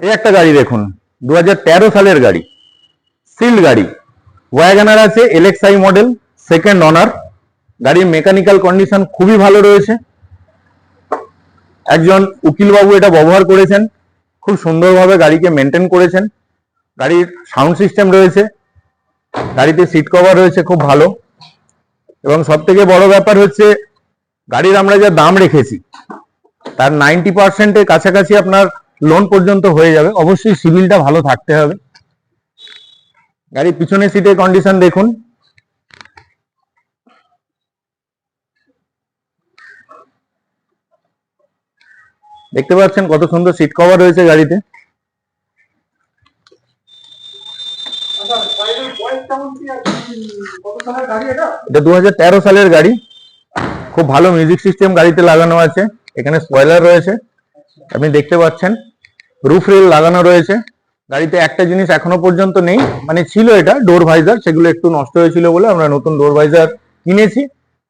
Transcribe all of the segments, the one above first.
এই একটা গাড়ি দেখুন, 2013 সালের গাড়ি, সিল্ড গাড়ি, ওয়াগনার আছে, এলএক্সআই মডেল, সেকেন্ড অনার। গাড়ির মেকানিক্যাল কন্ডিশন খুবই ভালো রয়েছে। একজন উকিলবাবু এটা ব্যবহার করেছেন, খুব সুন্দরভাবে গাড়িকে মেনটেন করেছেন। গাড়ির সাউন্ড সিস্টেম রয়েছে, গাড়িতে সিট কভার রয়েছে খুব ভালো, এবং সব থেকে বড় ব্যাপার হচ্ছে গাড়ির আমরা যা দাম রেখেছি তার 90% কাছাকাছি আপনার লোন পর্যন্ত হয়ে যাবে। অবশ্যই সিভিলটা ভালো থাকতে হবে। গাড়ির পিছনের সিটের কন্ডিশন দেখুন, দেখতে পাচ্ছেন কত সুন্দর সিট কভার রয়েছে গাড়িতে। এটা 2013 সালের গাড়ি, খুব ভালো মিউজিক সিস্টেম গাড়িতে লাগানো আছে। এখানে স্পয়লার রয়েছে, আপনি দেখতে পাচ্ছেন। রুফ রেল লাগানো রয়েছে। গাড়িতে একটা জিনিস এখনো পর্যন্ত নেই, মানে ছিল এটা ডোর ভাইজার, সেগুলো একটু নষ্ট হয়েছিল বলে আমরা নতুন ডোর ভাইজার কিনেছি।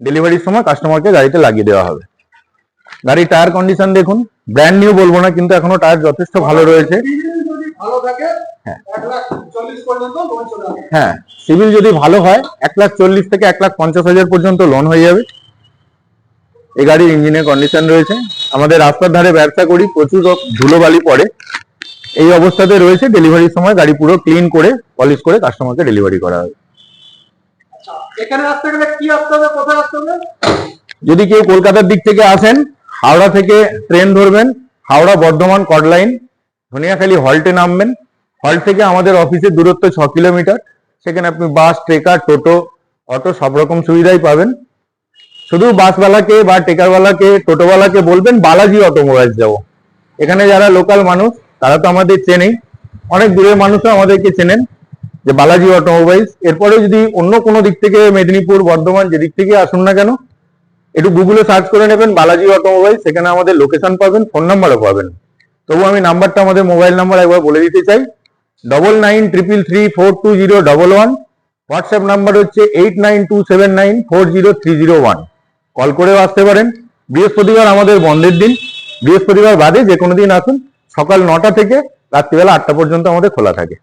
ডেলিভারির সময় কাস্টমারকে গাড়িতে লাগিয়ে দেওয়া হবে। গাড়ির টায়ার কন্ডিশন দেখুন, ব্র্যান্ড নিউ বলবো না, কিন্তু এখনো টায়ার যথেষ্ট ভালো রয়েছে। হ্যাঁ, সিভিল যদি ভালো হয় 1,40,000 থেকে 1,50,000 পর্যন্ত লোন হয়ে যাবে। এই গাড়ির ইঞ্জিনের কন্ডিশন রয়েছে। আমাদের রাস্তার ধারে ব্যবসা করি, প্রচুর ধুলোবালি পড়ে, এই অবস্থাতে রয়েছে। ডেলিভারির সময় গাড়ি পুরো ক্লিন করে পলিশ করে কাস্টমারকে ডেলিভারি করা হবে। এখানে আসতে গেলে কি আসতে হবে, কোথায় আসতে হবে? যদি কেউ কলকাতার দিক থেকে আসেন, হাওড়া থেকে ট্রেন ধরবেন, হাওড়া বর্ধমান কট লাইন, ধনিয়াখালী হল্টে নামবেন। হল্ট থেকে আমাদের অফিসের দূরত্ব 6 কিলোমিটার। সেখানে আপনি বাস, ট্রেকার, টোটো, অটো সব রকম সুবিধাই পাবেন। শুধু বাসওয়ালাকে বা টেকারওয়ালাকে, টোটোওয়ালাকে বলবেন বালাজি অটোমোবাইলস যাবো। এখানে যারা লোকাল মানুষ তারা তো আমাদের চেনেই, অনেক দূরের মানুষও আমাদেরকে চেনেন যে বালাজি অটোমোবাইলস। এরপরে যদি অন্য কোনো দিক থেকে, মেদিনীপুর, বর্ধমান, যেদিক থেকে আসুন না কেন, একটু গুগলে সার্চ করে নেবেন বালাজি অটোমোবাইলস, সেখানে আমাদের লোকেশন পাবেন, ফোন নাম্বারও পাবেন। তবু আমি নাম্বারটা, আমাদের মোবাইল নাম্বার একবার বলে দিতে চাই, 9933342011। হোয়াটসঅ্যাপ নাম্বার হচ্ছে 8927940301। কল করেও আসতে পারেন। বৃহস্পতিবার আমাদের বন্ধের দিন, বৃহস্পতিবার বাদে যে কোনো দিন আসুন। সকাল 9টা থেকে রাত্রিবেলা 8টা পর্যন্ত আমাদের খোলা থাকে।